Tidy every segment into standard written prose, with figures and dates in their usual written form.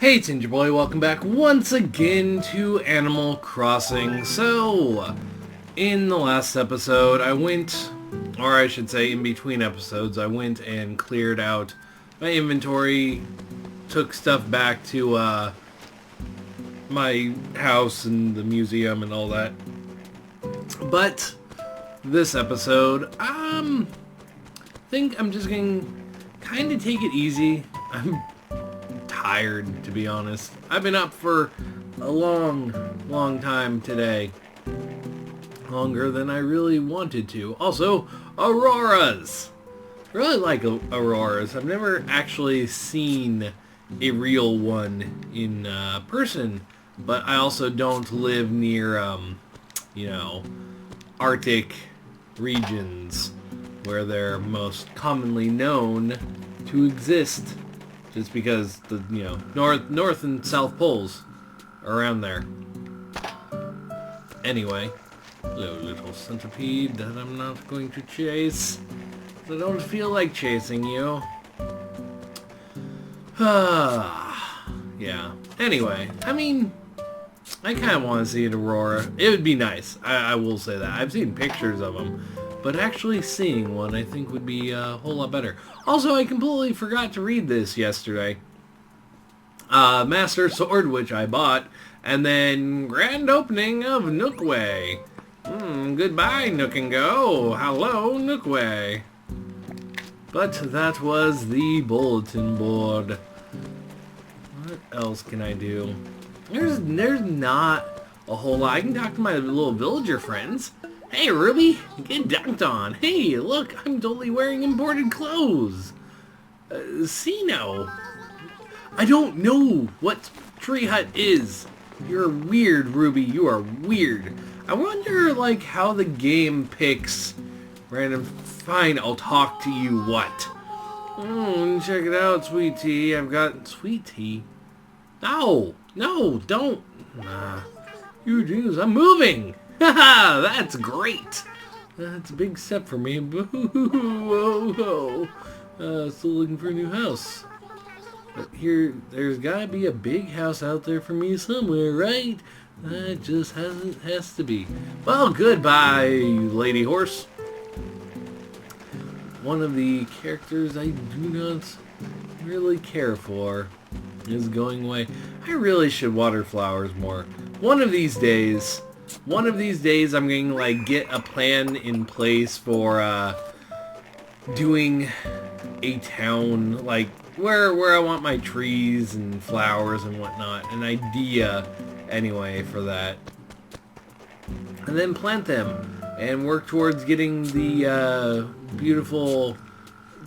Hey Ginger Boy, welcome back once again to Animal Crossing. So, in the last episode, I went, or I should say in between episodes, I went and cleared out my inventory, took stuff back to my house and the museum and all that. But, this episode, I think I'm just going to kind of take it easy. I'm tired, to be honest. I've been up for a long time today. Longer than I really wanted to. Also, auroras! I really like auroras. I've never actually seen a real one in person, but I also don't live near, Arctic regions where they're most commonly known to exist. Just because the, North and South Poles are around there. Anyway, hello little centipede that I'm not going to chase. I don't feel like chasing you. Yeah. Anyway, I mean, I kind of want to see an aurora. It would be nice. I will say that. I've seen pictures of them. But actually seeing one, I think, would be a whole lot better. Also, I completely forgot to read this yesterday. Master Sword, which I bought, and then grand opening of Nookway. Goodbye, Nook and Go. Hello, Nookway. But that was the bulletin board. What else can I do? There's not a whole lot. I can talk to my little villager friends. Hey, Ruby, get dunked on. Hey, look, I'm totally wearing imported clothes. Sino. I don't know what Tree Hut is. You're weird, Ruby. You are weird. I wonder, how the game picks random... Fine, I'll talk to you. What? Check it out, sweet tea. I've got... Sweet tea? No, don't. You Jews, I'm moving. Haha, that's great. That's a big step for me. Boo-hoo-hoo-hoo-hoo. Still looking for a new house. But there's gotta be a big house out there for me somewhere, right? That just has to be. Well, goodbye, lady horse. One of the characters I do not really care for is going away. I really should water flowers more. One of these days I'm going to get a plan in place for doing a town where I want my trees and flowers and whatnot. An idea anyway for that. And then plant them and work towards getting the beautiful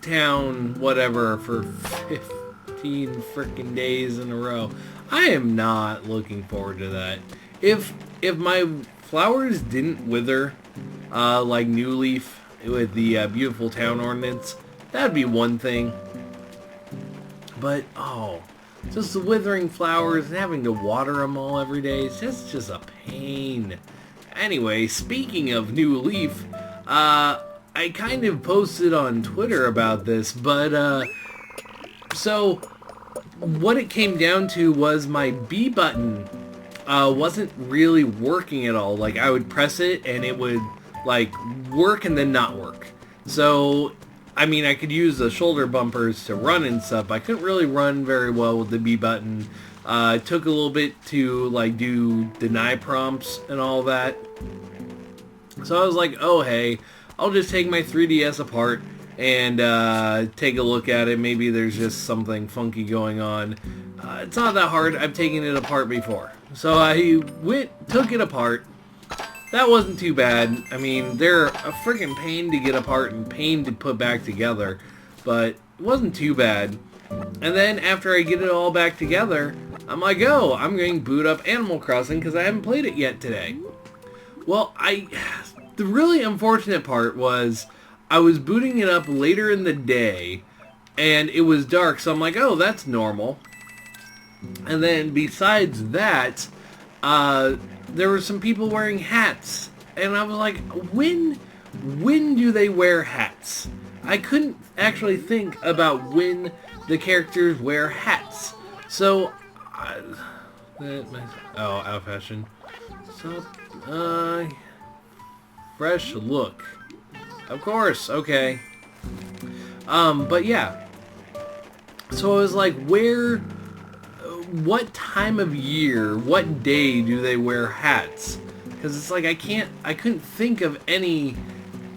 town whatever for 15 frickin' days in a row. I am not looking forward to that. If my flowers didn't wither, like New Leaf with the beautiful town ordinance, that'd be one thing. But, just the withering flowers and having to water them all every day, it's just a pain. Anyway, speaking of New Leaf, I kind of posted on Twitter about this, but, so, what it came down to was my B button wasn't really working at all. I would press it and it would work and then not work. So I mean, I could use the shoulder bumpers to run and stuff, but I couldn't really run very well with the B button. It took a little bit to do deny prompts and all that. So I was like, oh hey, I'll just take my 3DS apart and take a look at it. Maybe there's just something funky going on. It's not that hard. I've taken it apart before. So I took it apart. That wasn't too bad. I mean, they're a freaking pain to get apart and pain to put back together. But it wasn't too bad. And then after I get it all back together, I'm like, oh, I'm going to boot up Animal Crossing because I haven't played it yet today. Well, the really unfortunate part was I was booting it up later in the day and it was dark. So I'm like, oh, that's normal. And then besides that, there were some people wearing hats. And I was like, when do they wear hats? I couldn't actually think about when the characters wear hats. So Oh, out of fashion. So, fresh look. Of course, okay. But yeah. So I was like, what time of year, what day do they wear hats? Because it's like, I couldn't think of any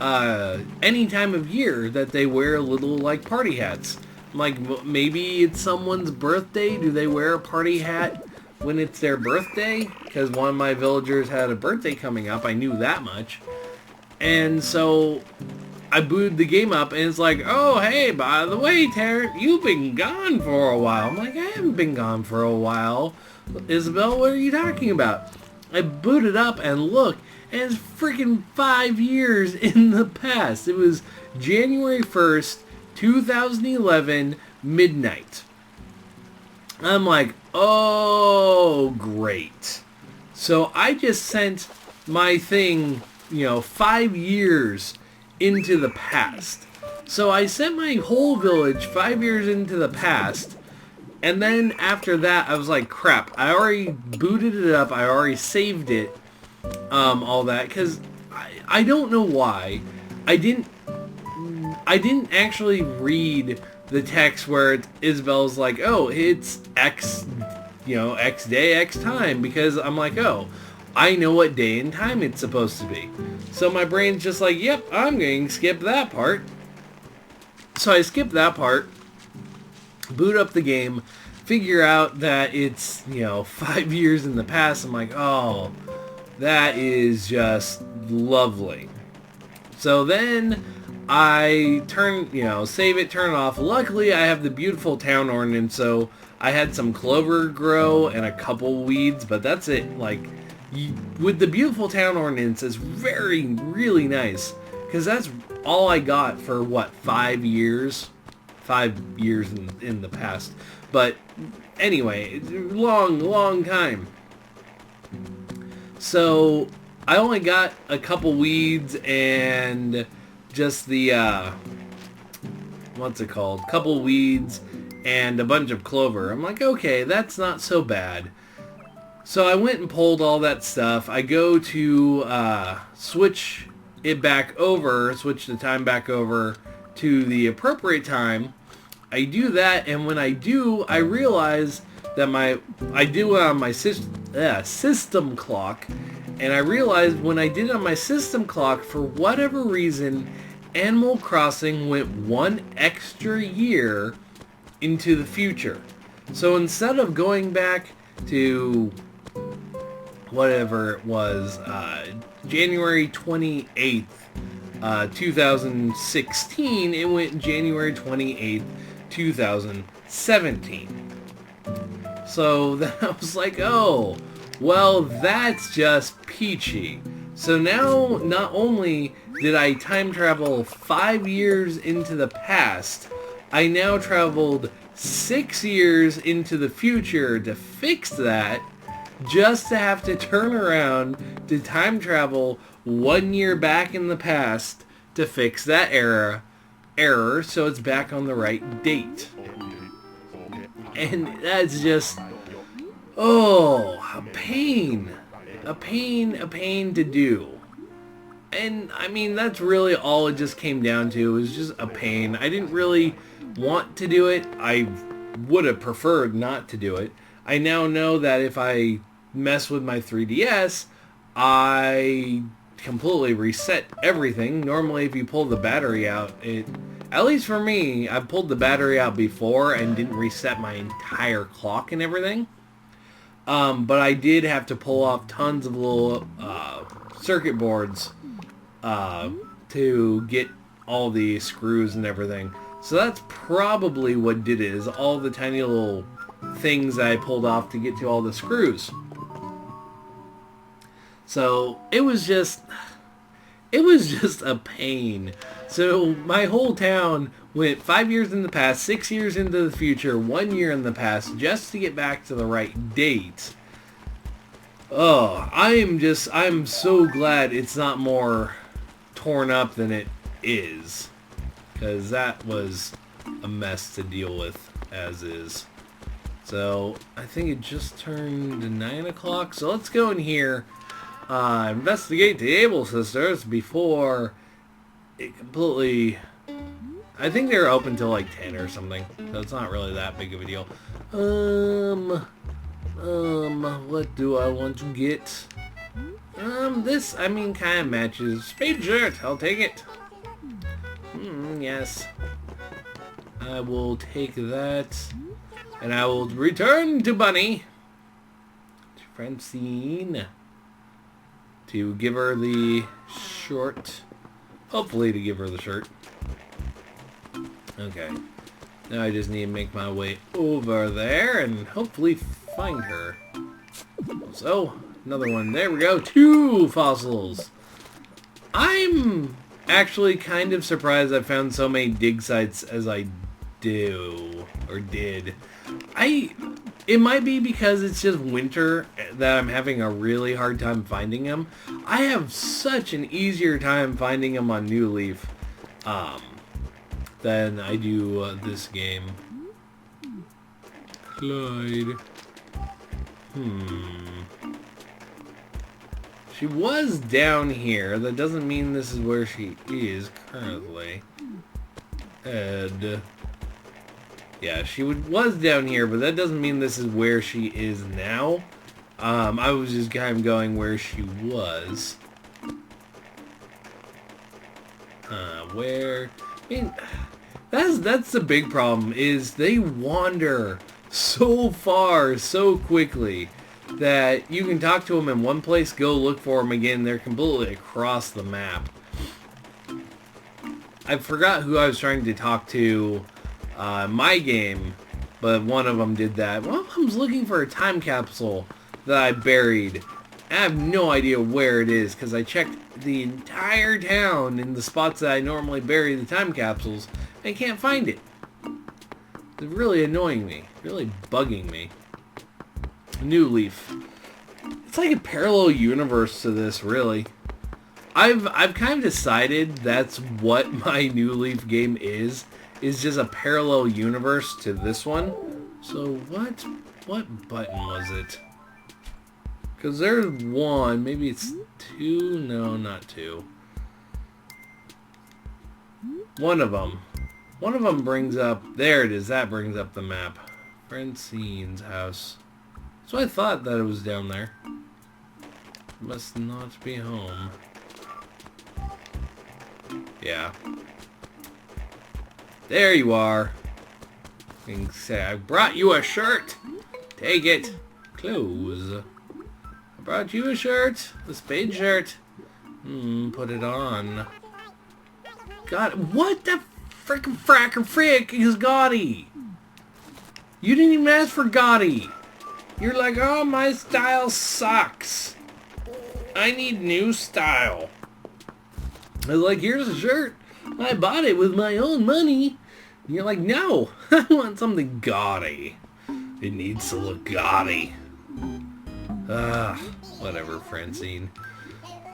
time of year that they wear little, like, party hats. Like, maybe it's someone's birthday. Do they wear a party hat when it's their birthday? Because one of my villagers had a birthday coming up. I knew that much. And so I booted the game up, and it's like, oh, hey, by the way, Tarrant, you've been gone for a while. I'm like, I haven't been gone for a while. Isabelle, what are you talking about? I booted up and look, and it's freaking 5 years in the past. It was January 1st, 2011, midnight. I'm like, oh, great. So I just sent my thing, 5 years into the past. So I sent my whole village 5 years into the past, and then after that I was like, crap, I already booted it up, I already saved it, all that, because I don't know why I didn't actually read the text where Isabel's like, oh, it's X, X day, X time, because I'm like, oh, I know what day and time it's supposed to be. So my brain's just like, yep, I'm going to skip that part. So I skip that part, boot up the game, figure out that it's, 5 years in the past. I'm like, oh, that is just lovely. So then I save it, turn it off. Luckily, I have the beautiful town ordinance, so I had some clover grow and a couple weeds, but that's it. Like, with the beautiful town ordinance, it's really nice, because that's all I got for, 5 years? 5 years in the past. But anyway, long time. So I only got a couple weeds and just the, what's it called? Couple weeds and a bunch of clover. I'm like, okay, that's not so bad. So I went and pulled all that stuff. I go to switch the time back over to the appropriate time. I do that, and when I do, I realize that I do it on my system clock, and I realized when I did it on my system clock, for whatever reason, Animal Crossing went 1 extra year into the future. So instead of going back to whatever it was, January 28th, 2016, it went January 28th, 2017. So then I was like, oh, well, that's just peachy. So now, not only did I time travel 5 years into the past, I now traveled 6 years into the future to fix that, just to have to turn around to time travel 1 year back in the past to fix that error, so it's back on the right date. And that's just, oh, a pain to do. And I mean, that's really all it just came down to. It was just a pain. I didn't really want to do it. I would have preferred not to do it. I now know that if I mess with my 3DS, I completely reset everything. Normally, if you pull the battery out, at least for me, I've pulled the battery out before and didn't reset my entire clock and everything. But I did have to pull off tons of little circuit boards to get all the screws and everything. So that's probably what did it, is all the tiny little things I pulled off to get to all the screws. So it was just a pain. So my whole town went 5 years in the past, 6 years into the future, 1 year in the past, just to get back to the right date. Oh, I'm so glad it's not more torn up than it is. Because that was a mess to deal with, as is. So I think it just turned 9 o'clock. So let's go in here, investigate the Able Sisters before it completely... I think they're open till like 10 or something. So it's not really that big of a deal. What do I want to get? This, I mean, kind of matches. Spade shirt, I'll take it. Yes. I will take that. And I will return to Bunny. To Francine. To give her the short. Hopefully to give her the shirt. Okay. Now I just need to make my way over there and hopefully find her. So, another one. There we go. 2 fossils. I'm actually kind of surprised I found so many dig sites as I do. Or did. It might be because it's just winter that I'm having a really hard time finding them. I have such an easier time finding them on New Leaf than I do this game. Clyde. She was down here. That doesn't mean this is where she is currently. Ed. Yeah, she was down here, but that doesn't mean this is where she is now. I was just kind of going where she was. Where? I mean, that's the big problem, is they wander so far, so quickly, that you can talk to them in one place, go look for them again, they're completely across the map. I forgot who I was trying to talk to my game, but one of them did that. One of them's looking for a time capsule that I buried. I have no idea where it is, because I checked the entire town in the spots that I normally bury the time capsules, and I can't find it. It's really annoying me. Really bugging me. New Leaf. It's like a parallel universe to this, really. I've kind of decided that's what my New Leaf game is just a parallel universe to this one. So what button was it? Because there's 1, maybe it's 2, no, not 2. One of them brings up, there it is, that brings up the map. Francine's house. So I thought that it was down there. Must not be home. Yeah. There you are. You can say, I brought you a shirt. Take it. Clothes. I brought you a shirt. A spade shirt. Put it on. God, what the frickin' fracker frick is Gotti? You didn't even ask for Gotti. You're like, oh, my style sucks. I need new style. I was like, here's a shirt. I bought it with my own money. And you're like, no, I want something gaudy. It needs to look gaudy. Whatever, Francine.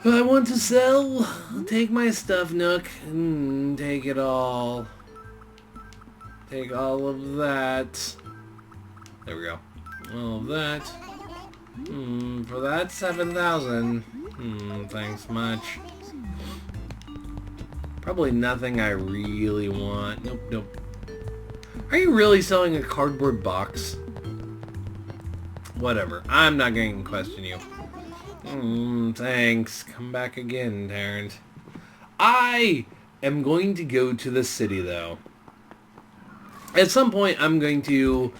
I want to sell. Take my stuff, Nook. Take it all. Take all of that. There we go. All of that. For that 7,000. Thanks much. Probably nothing I really want. Nope. Are you really selling a cardboard box? Whatever. I'm not going to question you. Thanks. Come back again, Terrence. I am going to go to the city, though. At some point, I'm going to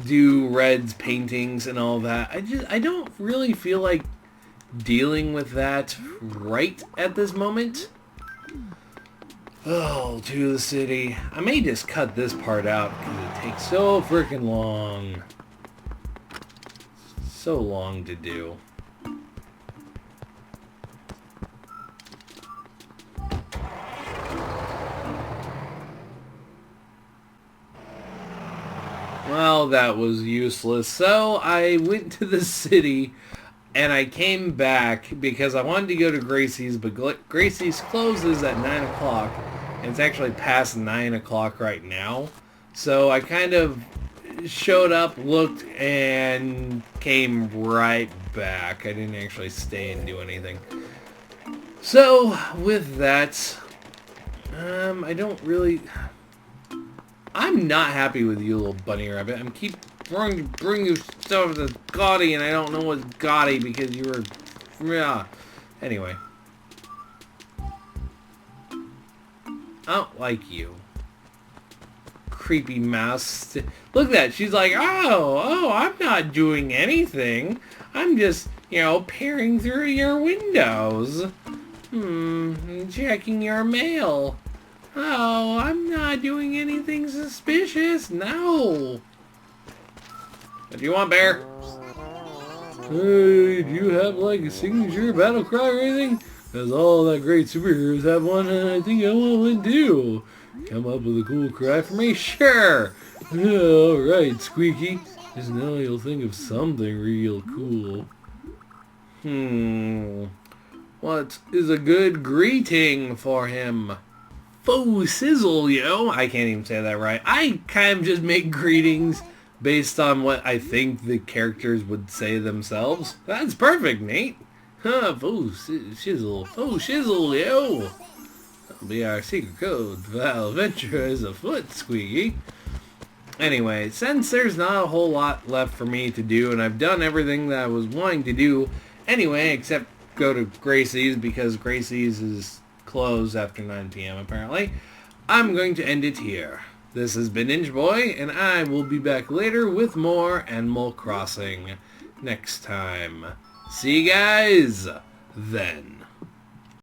do Red's paintings and all that. I don't really feel like dealing with that right at this moment. Oh, to the city. I may just cut this part out because it takes so freaking long. So long to do. Well, that was useless. So I went to the city and I came back because I wanted to go to Gracie's, but Gracie's closes at 9 o'clock and it's actually past 9 o'clock right now. So I kind of showed up, looked, and came right back. I didn't actually stay and do anything. So, with that, I don't really... I'm not happy with you, little bunny rabbit. I'm keep bring you stuff that's gaudy, and I don't know what's gaudy because you were... Yeah. Anyway. I don't like you. Creepy mouse. Look at that. She's like, oh, I'm not doing anything. I'm just, peering through your windows. Checking your mail. Oh, I'm not doing anything suspicious. No. What do you want, Bear? Hey, do you have like a signature battle cry or anything? Because all that great superheroes have one, and I think I want one too. Come up with a cool cry for me? Sure! Alright, Squeaky. Just now you'll think of something real cool. What is a good greeting for him? Faux sizzle, yo! I can't even say that right. I kind of just make greetings based on what I think the characters would say themselves. That's perfect, Nate. Faux shizzle. Faux shizzle, yo! That'll be our secret code. Val Venture is afoot, Squeaky. Anyway, since there's not a whole lot left for me to do, and I've done everything that I was wanting to do anyway, except go to Gracie's, because Gracie's is closed after 9 p.m. apparently, I'm going to end it here. This has been Ninja Boy, and I will be back later with more Animal Crossing next time. See you guys then.